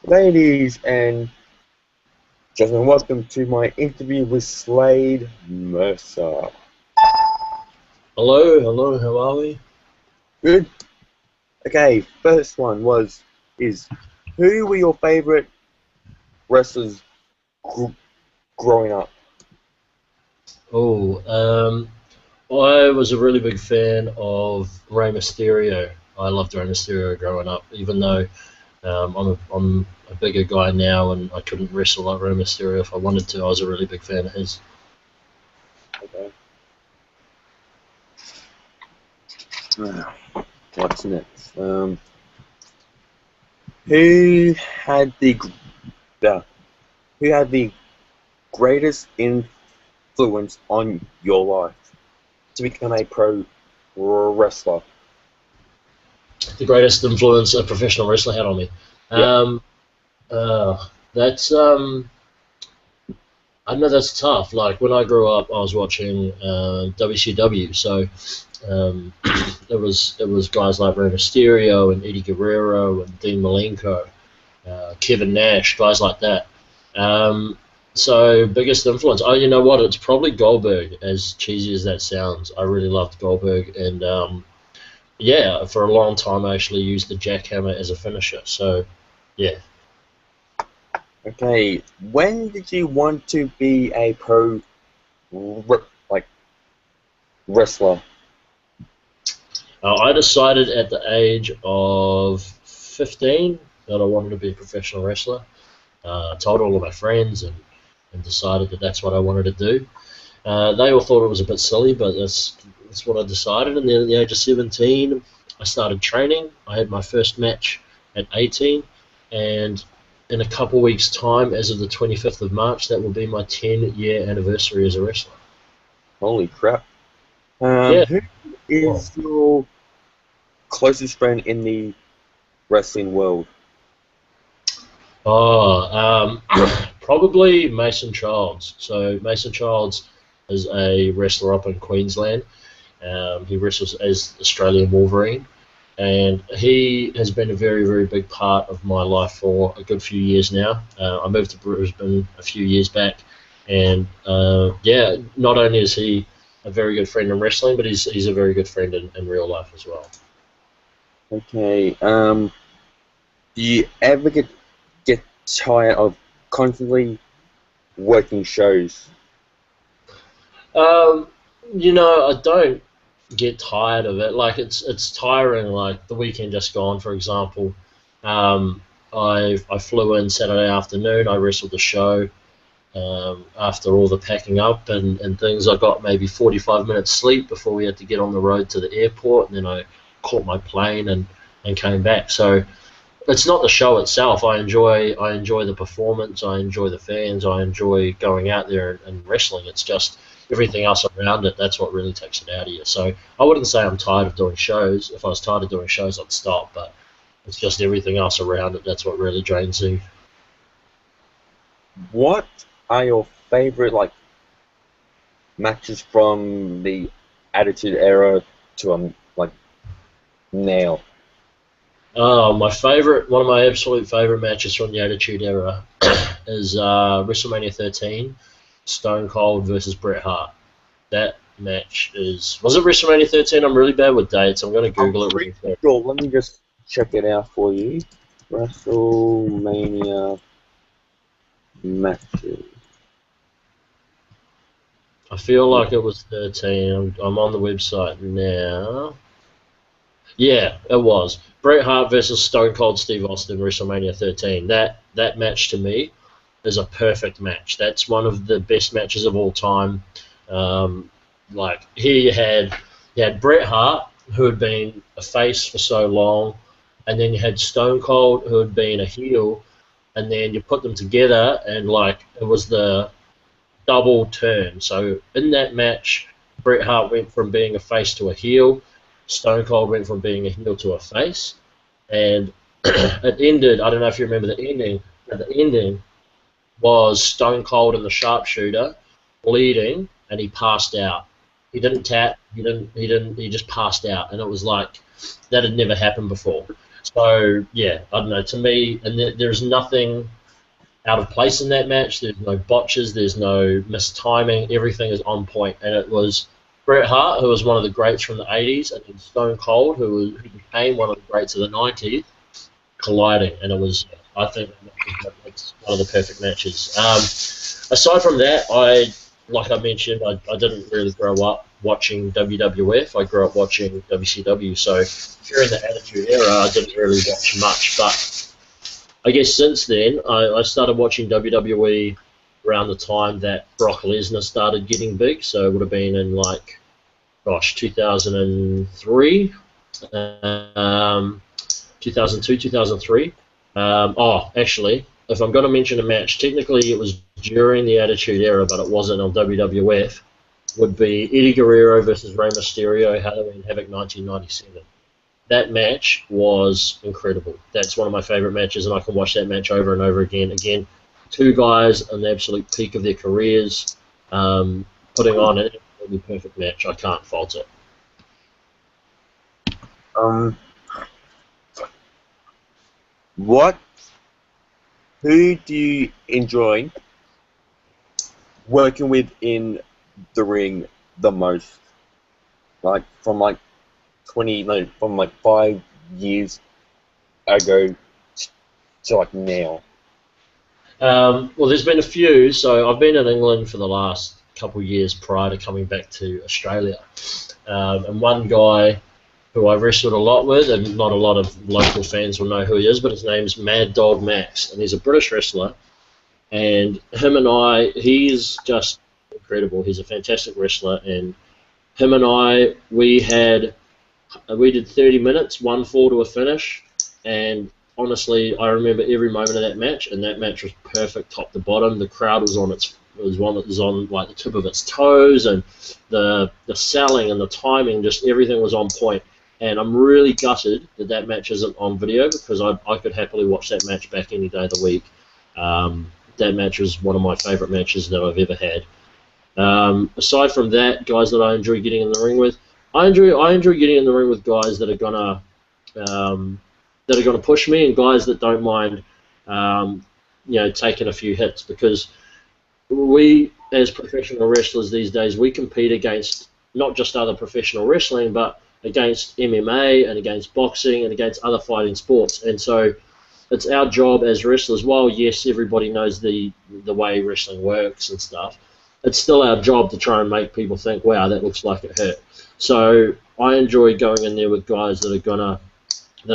Ladies and gentlemen, welcome to my interview with Slade Mercer. Hello, hello, how are we? Good. Okay, first one is who were your favorite wrestlers gr growing up? Oh, I was a really big fan of Rey Mysterio. I loved Rey Mysterio growing up, even though I'm a bigger guy now and I couldn't wrestle like Rey Mysterio if I wanted to. I was a really big fan of his. Okay. Now, what's next? Who had the who had the greatest influence on your life to become a pro wrestler? The greatest influence a professional wrestler had on me. Yeah. Um, that's I know that's tough. Like when I grew up, I was watching WCW, so um, there was guys like Rey Mysterio and Eddie Guerrero and Dean Malenko, Kevin Nash, guys like that. Um, so biggest influence. Oh, you know what? It's probably Goldberg. As cheesy as that sounds, I really loved Goldberg, and yeah, for a long time I actually used the jackhammer as a finisher. So yeah. Okay, when did you want to be a pro like wrestler? I decided at the age of 15 that I wanted to be a professional wrestler. I told all of my friends and decided that that's what I wanted to do. They all thought it was a bit silly, but that's what I decided. And then at the age of 17, I started training. I had my first match at 18, and in a couple of weeks' time, as of the 25th of March, that will be my 10-year anniversary as a wrestler. Holy crap! Yeah. Who Well, is your closest friend in the wrestling world? Oh, probably Mason Childs. So Mason Childs is a wrestler up in Queensland. He wrestles as Australian Wolverine, and he has been a very, very big part of my life for a good few years now. I moved to Brisbane a few years back, and yeah, not only is he a very good friend in wrestling, but he's a very good friend in real life as well. Okay, do you ever get tired of constantly working shows? Um, I don't get tired of it. Like it's tiring. Like the weekend just gone, for example. Um, I flew in Saturday afternoon. I wrestled the show. After all the packing up and things, I got maybe 45 minutes sleep before we had to get on the road to the airport, and then I caught my plane and came back. So it's not the show itself. I enjoy the performance. I enjoy the fans. I enjoy going out there and wrestling. It's just everything else around it. That's what really takes it out of you. So I wouldn't say I'm tired of doing shows. If I was tired of doing shows, I'd stop. But it's just everything else around it. That's what really drains you. What are your favorite matches from the Attitude Era to now? One of my absolute favorite matches from the Attitude Era is WrestleMania 13, Stone Cold versus Bret Hart. That match was it WrestleMania 13? I'm really bad with dates. I'm going to I'm Google it pretty really quick. sure. Let me just check it out for you. WrestleMania matches. I feel like it was 13. I'm on the website now. Yeah, it was. Bret Hart versus Stone Cold Steve Austin, WrestleMania 13. That match to me is a perfect match. That's one of the best matches of all time. Um, like he had Bret Hart, who had been a face for so long, and then you had Stone Cold, who had been a heel, and then you put them together, and like it was the double turn. So in that match, Bret Hart went from being a face to a heel. Stone Cold went from being a heel to a face, and it ended. I don't know if you remember the ending. But the ending was Stone Cold and the sharpshooter bleeding, and he passed out. He didn't tap. He didn't. He didn't. He just passed out, and it was like that had never happened before. So yeah, I don't know. To me, and there's nothing out of place in that match. There's no botches. There's no mistiming. Everything is on point, and it was Bret Hart, who was one of the greats from the '80s, and then Stone Cold, who became one of the greats of the '90s, colliding, and it was. I think it's one of the perfect matches. Aside from that, like I mentioned, I didn't really grow up watching WWF. I grew up watching WCW. So during the Attitude Era, I didn't really watch much. But I guess since then, I started watching WWE around the time that Brock Lesnar started getting big. So it would have been in 2003, 2002, 2003. Actually, if I'm going to mention a match, technically it was during the Attitude Era, but it wasn't on WWF, would be Eddie Guerrero versus Rey Mysterio, Halloween Havoc 1997. That match was incredible. That's one of my favorite matches, and I can watch that match over and over again. Again, two guys on the absolute peak of their careers, putting on an absolutely perfect match. I can't fault it. Who do you enjoy working with in the ring the most? Like from 5 years ago to now. Well, there's been a few. So I've been in England for the last couple of years prior to coming back to Australia, and one guy who I wrestled a lot with, and not a lot of local fans will know who he is, but his name's Mad Dog Max, and he's a British wrestler. And he's just incredible. He's a fantastic wrestler, and him and I, we did 30 minutes, 1-4 to a finish, and honestly, I remember every moment of that match, and that match was perfect top to bottom. The crowd was on like the tip of its toes, and the selling and the timing, just everything was on point. And I'm really gutted that match isn't on video, because I could happily watch that match back any day of the week. That match was one of my favourite matches that I've ever had. Aside from that, guys that I enjoy getting in the ring with, I enjoy getting in the ring with guys that are gonna push me, and guys that don't mind taking a few hits, because we as professional wrestlers these days, we compete against not just other professional wrestling, but against MMA and against boxing and against other fighting sports. And so it's our job as wrestlers, while yes, everybody knows the way wrestling works and stuff, it's still our job to try and make people think, wow, that looks like it hurt. So I enjoy going in there with guys that are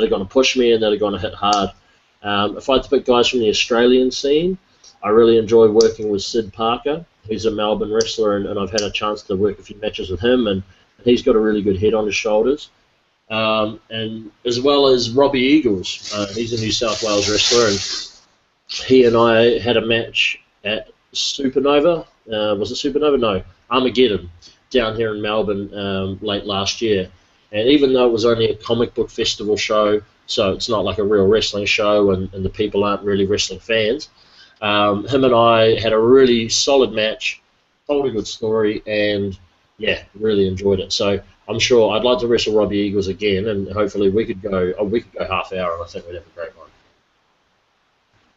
gonna push me and that are gonna hit hard. If I had to pick guys from the Australian scene, I really enjoy working with Sid Parker. He's a Melbourne wrestler, and I've had a chance to work a few matches with him, and he's got a really good head on his shoulders. And as well as Robbie Eagles. He's a New South Wales wrestler, and he and I had a match at Supernova. Was it Supernova? No, Armageddon, down here in Melbourne late last year. And even though it was only a comic book festival show, so it's not like a real wrestling show, and the people aren't really wrestling fans, him and I had a really solid match, told a good story, and yeah, really enjoyed it. So I'm sure I'd like to wrestle Robbie Eagles again, and hopefully we could go half hour, and I think we'd have a great one.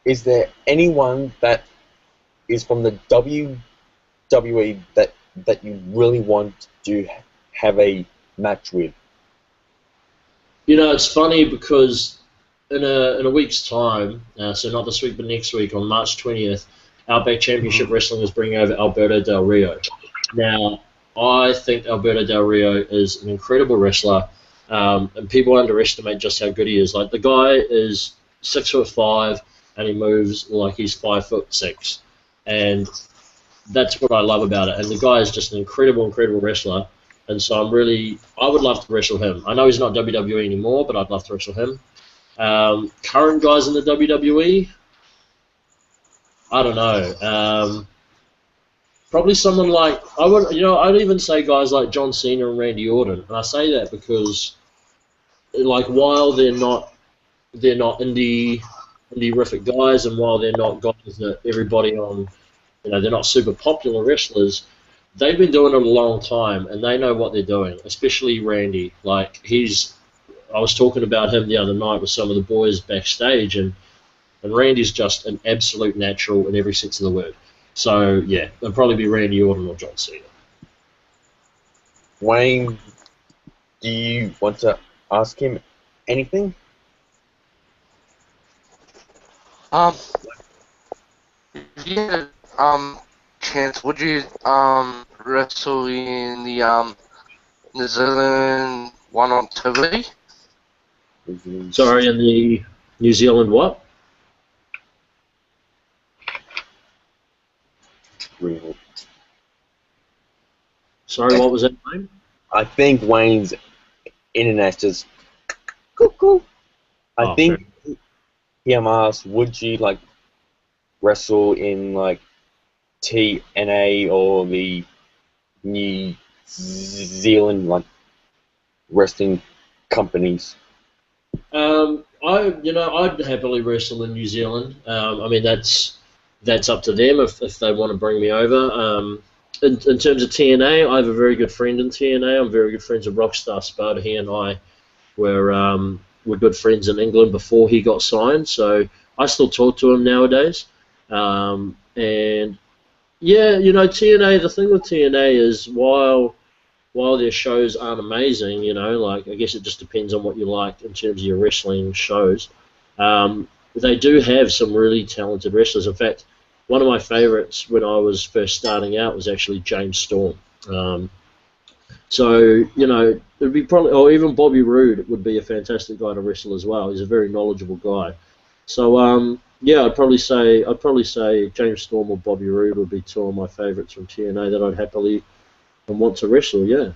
Is there anyone that is from the WWE that you really want to have a match with? You know, it's funny because in a week's time, so not this week but next week, on March 20th, Outback Championship Wrestling is bringing over Alberto Del Rio. Now, I think Alberto Del Rio is an incredible wrestler, and people underestimate just how good he is. Like, the guy is 6'5", and he moves like he's 5'6", and that's what I love about it. And the guy is just an incredible wrestler, and so I would love to wrestle him. I know he's not WWE anymore, but I'd love to wrestle him. Current guys in the WWE, I don't know. Probably someone like I'd even say guys like John Cena and Randy Orton, and I say that because, like, while they're not indie-rific guys, and while they're not guys that everybody on, they're not super popular wrestlers, they've been doing it a long time, and they know what they're doing. Especially Randy, like, he's I was talking about him the other night with some of the boys backstage, and Randy's just an absolute natural in every sense of the word. So yeah, it'll probably be Randy Orton or John Cena. Wayne, do you want to ask him anything? If you had chance, would you wrestle in the New Zealand one on TV? Sorry, in the New Zealand what? Sorry, what was that name? I think Wayne's internet just cuckoo. I think he asked, would you like wrestle in like TNA or the New Zealand like wrestling companies? I'd happily wrestle in New Zealand. I mean, that's up to them if they want to bring me over. In terms of TNA, I have a very good friend in TNA. I'm very good friends with Rockstar Spud. He and I were good friends in England before he got signed, so I still talk to him nowadays. And yeah, TNA. The thing with TNA is while their shows aren't amazing, like I guess it just depends on what you like in terms of your wrestling shows. They do have some really talented wrestlers. In fact, one of my favorites when I was first starting out was actually James Storm. So it'd be probably, or even Bobby Roode would be a fantastic guy to wrestle as well. He's a very knowledgeable guy. So yeah, I'd probably say James Storm or Bobby Roode would be two of my favorites from TNA that I'd happily and want to wrestle. Yeah.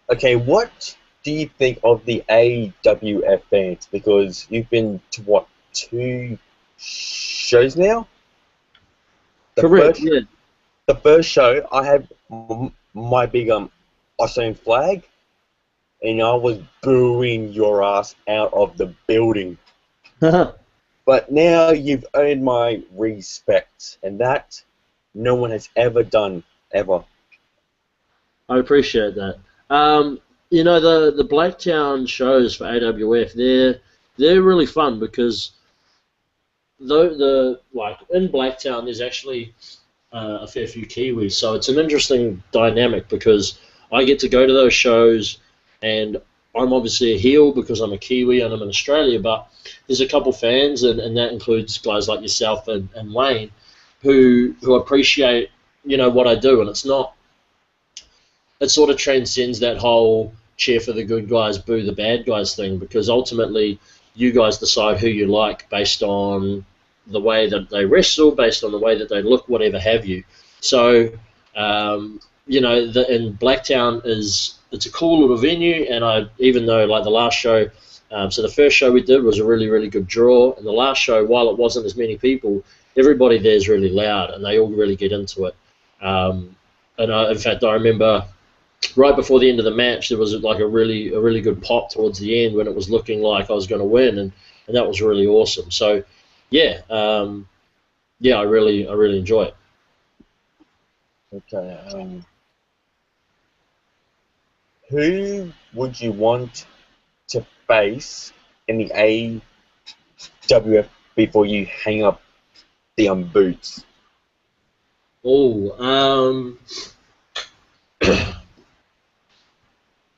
Okay, what do you think of the AWF fans? Because you've been to what, 2 shows now? Correct. Yeah. The first show, I had my big Australian flag, and I was booing your ass out of the building. But now you've earned my respect, and that no one has ever done, ever. I appreciate that. The Blacktown shows for AWF, they're really fun because in Blacktown there's actually a fair few Kiwis, so it's an interesting dynamic because I get to go to those shows, and I'm obviously a heel because I'm a Kiwi and I'm in Australia, but there's a couple fans, and that includes guys like yourself and Wayne, who appreciate what I do, and it sort of transcends that whole cheer for the good guys, boo the bad guys thing, because ultimately you guys decide who you like based on the way that they wrestle, based on the way that they look, whatever have you. So, in Blacktown it's a cool little venue, and even though like the last show, so the first show we did was a really, really good draw, and the last show, while it wasn't as many people, everybody there is really loud, and they all really get into it. In fact, I remember right before the end of the match, there was like a really good pop towards the end when it was looking like I was going to win, and that was really awesome. So, yeah, I really enjoy it. Okay. Who would you want to face in the AWF before you hang up the boots? Oh,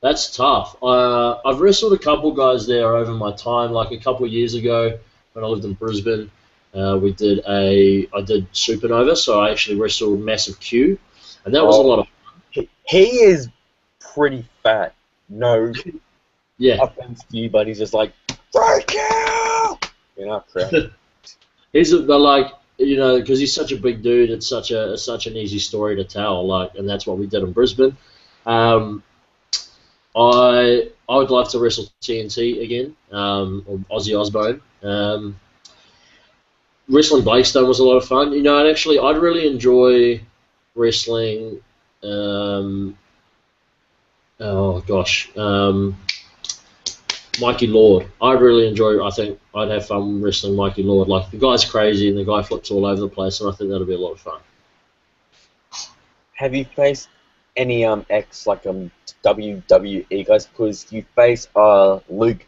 that's tough. I've wrestled a couple guys there over my time. Like a couple of years ago when I lived in Brisbane, I did Supernova, so I actually wrestled Massive Q, and that was a lot of fun. He is pretty fat. No offense to you, but he's just like, break out! Crap. Because he's such a big dude, it's such an easy story to tell, and that's what we did in Brisbane. I would love to wrestle TNT again, or Ozzy Osbourne. Wrestling Blakestone was a lot of fun. I'd really enjoy wrestling. Mikey Lord. I'd really enjoy. I think I'd have fun wrestling Mikey Lord. Like the guy's crazy and the guy flips all over the place, and I think that'll be a lot of fun. Have you faced any ex like WWE guys, because you face Luke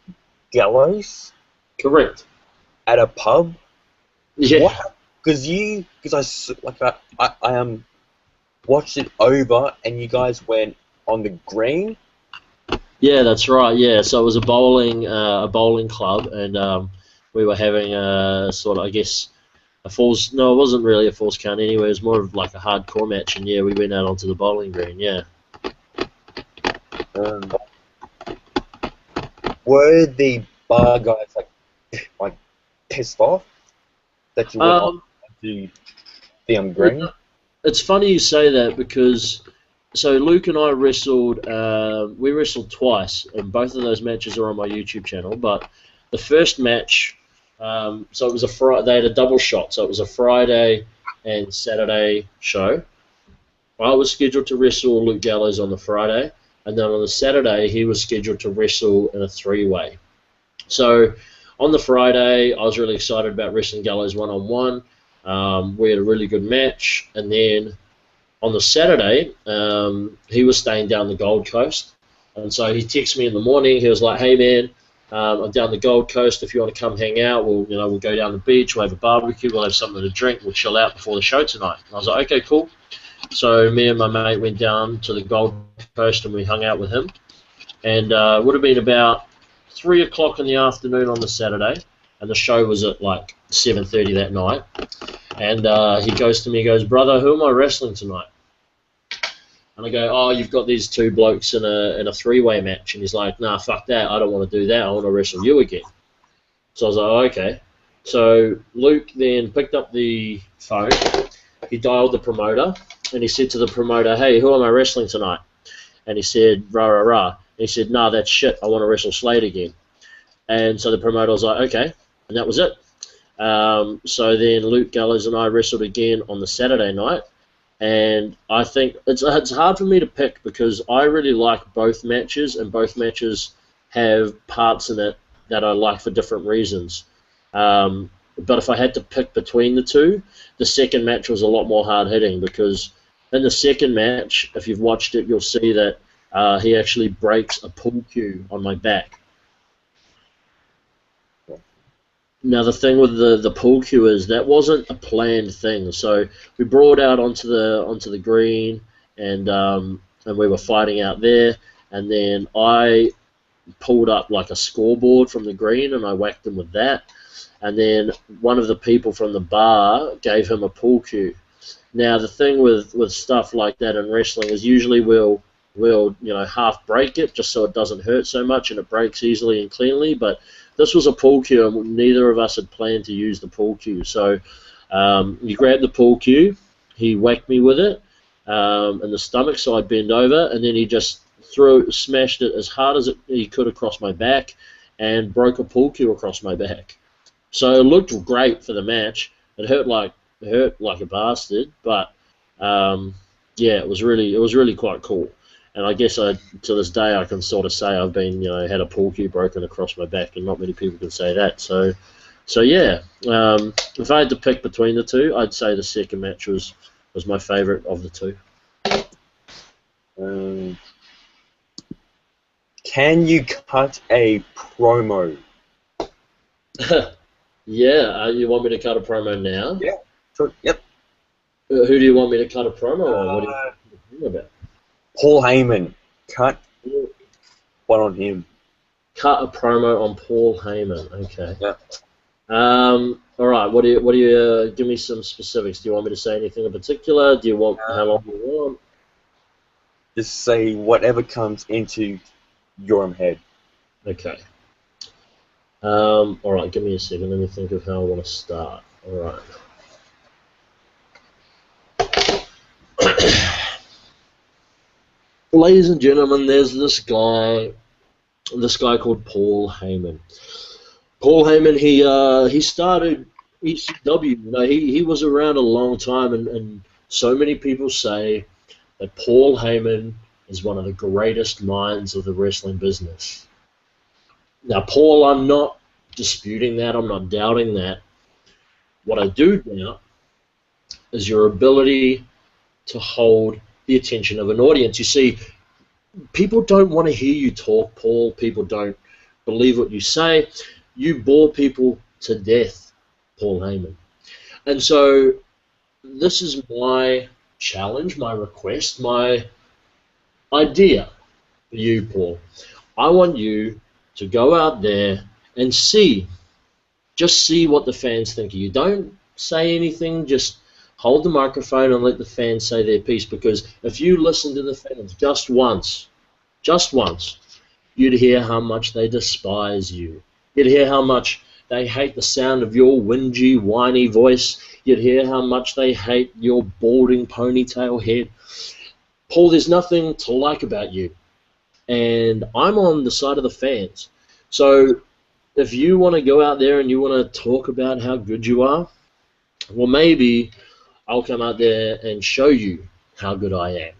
Gallows Correct. at a pub. Yeah. What? Because I watched it over, and you guys went on the green. Yeah, that's right. Yeah, so it was a bowling club, and we were having a sort of, I guess, a falls. No, it wasn't really a falls count anyway. It was more of like a hardcore match, and yeah, we went out onto the bowling green. Yeah. Um, were the bar guys like pissed off that you went on Um, to the green? it's funny you say that because so Luke and I wrestled. We wrestled twice, and both of those matches are on my YouTube channel. But the first match, so it was a Friday. They had a double shot, so it was a Friday and Saturday show. I was scheduled to wrestle Luke Gallows on the Friday, and then on the Saturday he was scheduled to wrestle in a three-way. So on the Friday, I was really excited about wrestling Gallows one-on-one. We had a really good match, and then on the Saturday, he was staying down the Gold Coast, and so he texted me in the morning. He was like, "Hey man, I'm down the Gold Coast. If you want to come hang out, we'll go down the beach. We'll have a barbecue. We'll have something to drink. We'll chill out before the show tonight." And I was like, "Okay, cool." So me and my mate went down to the Gold Coast and we hung out with him, and it would have been about 3 o'clock in the afternoon on the Saturday, and the show was at like 7:30 that night. And he goes to me, he goes, "Brother, who am I wrestling tonight?" And I go, "Oh, you've got these two blokes in a three-way match." And he's like, "Nah, fuck that. I don't want to do that. I want to wrestle you again." So I was like, "Oh, okay." So Luke then picked up the phone. He dialed the promoter, and he said to the promoter, "Hey, who am I wrestling tonight?" And he said, "Rah, rah, rah." And he said, "Nah, that's shit. I want to wrestle Slade again." And so the promoter was like, "Okay." And that was it. So then Luke Gallows and I wrestled again on the Saturday night. And I think it's hard for me to pick because I really like both matches, and both matches have parts in it that I like for different reasons. But if I had to pick between the two, the second match was a lot more hard-hitting because in the second match, if you've watched it, you'll see that he actually breaks a pull cue on my back. Now the thing with the pull cue is that wasn't a planned thing. So we brought out onto the green, and we were fighting out there, and then I pulled up like a scoreboard from the green and I whacked him with that, and then one of the people from the bar gave him a pull cue. Now the thing with stuff like that in wrestling is usually we'll half break it just so it doesn't hurt so much and it breaks easily and cleanly, but this was a pull cue, and neither of us had planned to use the pull cue. So he grabbed the pull cue, he whacked me with it in the stomach, so I bent over, and then he just smashed it as hard as he could across my back, and broke a pull cue across my back. So it looked great for the match. It hurt like a bastard, but yeah, it was really quite cool. And I guess to this day I can sort of say I've been had a pull cue broken across my back, and not many people can say that. So yeah, if I had to pick between the two, I'd say the second match was my favourite of the two. Can you cut a promo? Yeah, you want me to cut a promo now? Yeah, sure. Yep. Who do you want me to cut a promo on? What do you think about? Paul Heyman. Cut one on him. Cut a promo on Paul Heyman. Okay. Yeah. All right. What do you? Give me some specifics. Do you want me to say anything in particular? Do you want how long do you want? Just say whatever comes into your head. Okay. All right. Give me a second. Let me think of how I want to start. All right. Ladies and gentlemen, there's this guy called Paul Heyman. Paul Heyman, he started ECW. He was around a long time, and so many people say that Paul Heyman is one of the greatest minds of the wrestling business. Now, Paul, I'm not disputing that. I'm not doubting that. What I do doubt is your ability to hold the attention of an audience. You see, people don't want to hear you talk, Paul. People don't believe what you say. You bore people to death, Paul Heyman. And so this is my challenge, my request, my idea for you, Paul. I want you to go out there and just see what the fans think of you. Don't say anything, just hold the microphone and let the fans say their piece, because if you listen to the fans just once, you'd hear how much they despise you. You'd hear how much they hate the sound of your whingy, whiny voice. You'd hear how much they hate your balding ponytail head. Paul, there's nothing to like about you. And I'm on the side of the fans. So if you want to go out there and you want to talk about how good you are, well, maybe I'll come out there and show you how good I am.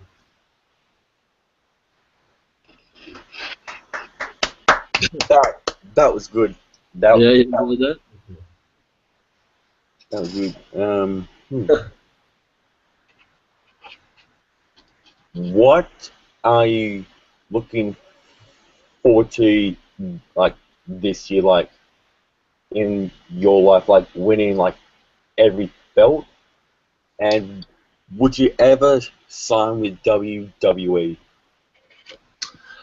That was good. Yeah, you enjoyed that? That was good. What are you looking forward to, like, this year, like, in your life, like, winning, like, every belt? And would you ever sign with WWE?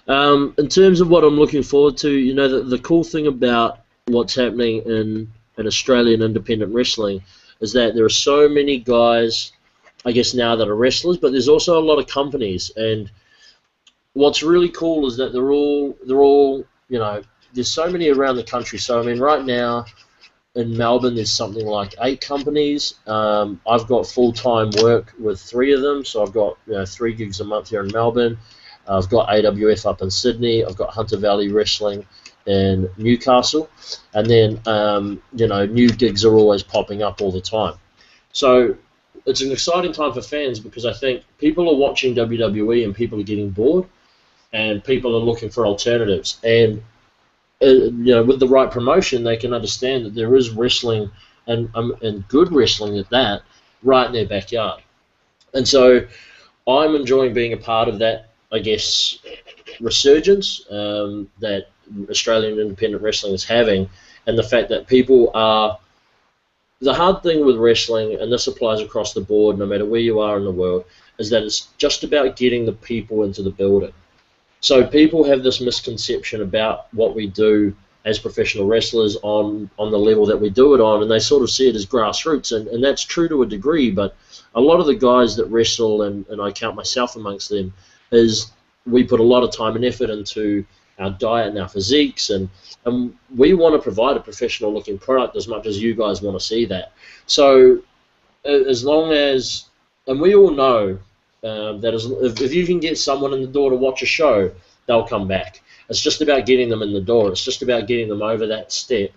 In terms of what I'm looking forward to, you know, the cool thing about what's happening in Australian independent wrestling is that there are so many guys, I guess, now that are wrestlers, but there's also a lot of companies. And what's really cool is that they're all, you know, there's so many around the country. So, I mean, right now in Melbourne, there's something like 8 companies. I've got full-time work with 3 of them, so I've got 3 gigs a month here in Melbourne. I've got AWF up in Sydney. I've got Hunter Valley Wrestling in Newcastle, and then new gigs are always popping up all the time. So it's an exciting time for fans, because I think people are watching WWE and people are getting bored, and people are looking for alternatives. And with the right promotion, they can understand that there is wrestling and good wrestling at that right in their backyard. And so I'm enjoying being a part of that, I guess, resurgence that Australian independent wrestling is having, and the fact that people are. The hard thing with wrestling, and this applies across the board, no matter where you are in the world, is that it's just about getting the people into the building. So people have this misconception about what we do as professional wrestlers on the level that we do it on, and they sort of see it as grassroots, and that's true to a degree, but a lot of the guys that wrestle, and I count myself amongst them, is we put a lot of time and effort into our diet and our physiques, and we want to provide a professional-looking product as much as you guys want to see that. So as long as, and we all know that if you can get someone in the door to watch a show, they'll come back. It's just about getting them in the door. It's just about getting them over that step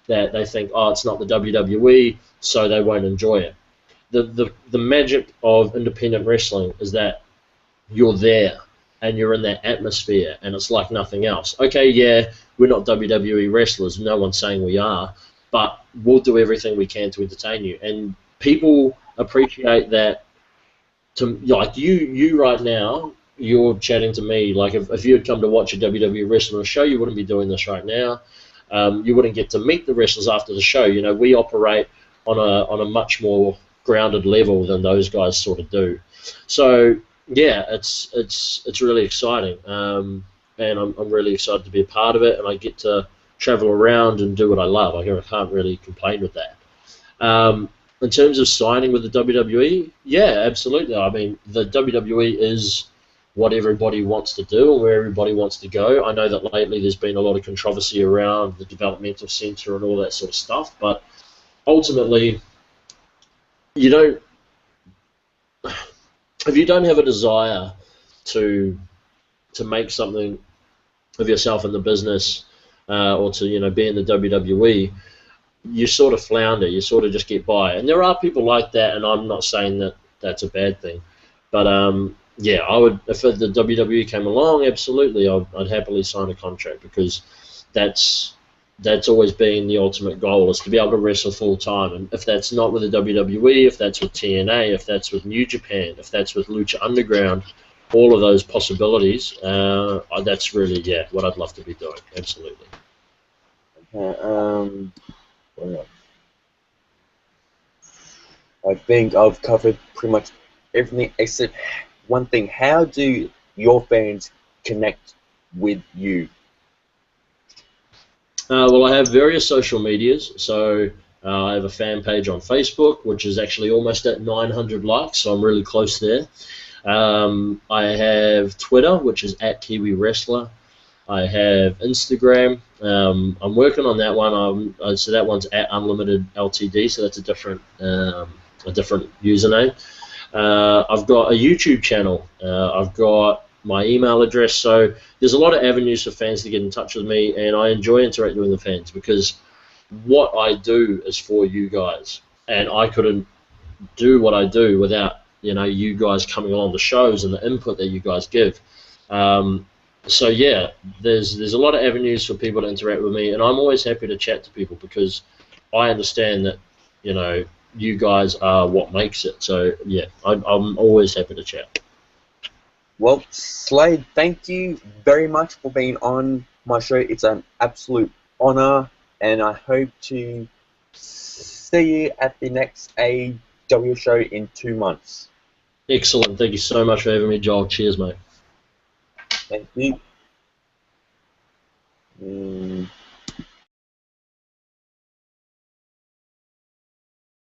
that they think, oh, it's not the WWE, so they won't enjoy it. The magic of independent wrestling is that you're there and you're in that atmosphere, and it's like nothing else. Okay, yeah, we're not WWE wrestlers. No one's saying we are, but we'll do everything we can to entertain you. And people appreciate that. Like you right now, you're chatting to me. Like if you had come to watch a WWE wrestling show, you wouldn't be doing this right now. You wouldn't get to meet the wrestlers after the show. You know, we operate on a much more grounded level than those guys sort of do. So yeah, it's really exciting, and I'm really excited to be a part of it, and I get to travel around and do what I love. I can't really complain with that. In terms of signing with the WWE, yeah, absolutely. I mean, the WWE is what everybody wants to do and where everybody wants to go. I know that lately there's been a lot of controversy around the developmental center and all that sort of stuff, but ultimately, if you don't have a desire to make something of yourself in the business, or to be in the WWE, you sort of flounder. You sort of just get by. And there are people like that, and I'm not saying that that's a bad thing. But yeah, I would, if the WWE came along, absolutely, I'd happily sign a contract, because that's that's always been the ultimate goal, is to be able to wrestle full time. And if that's not with the WWE, if that's with TNA, if that's with New Japan, if that's with Lucha Underground, all of those possibilities, that's really, what I'd love to be doing. Absolutely. What else? I think I've covered pretty much everything except one thing. How do your fans connect with you? Well, I have various social medias. So I have a fan page on Facebook, which is actually almost at 900 likes, so I'm really close there. I have Twitter, which is at Kiwi Wrestler. I have Instagram. I'm working on that one. So that one's at Unlimited LTD. So that's a different username. I've got a YouTube channel. I've got my email address. So there's a lot of avenues for fans to get in touch with me, and I enjoy interacting with the fans because what I do is for you guys, and I couldn't do what I do without you guys coming along the shows and the input that you guys give. So yeah, there's a lot of avenues for people to interact with me, and I'm always happy to chat to people because I understand that you guys are what makes it. So yeah, I'm always happy to chat. Well, Slade, thank you very much for being on my show. It's an absolute honor, and I hope to see you at the next AEW show in 2 months. Excellent. Thank you so much for having me, Joel. Cheers, mate. Thank you.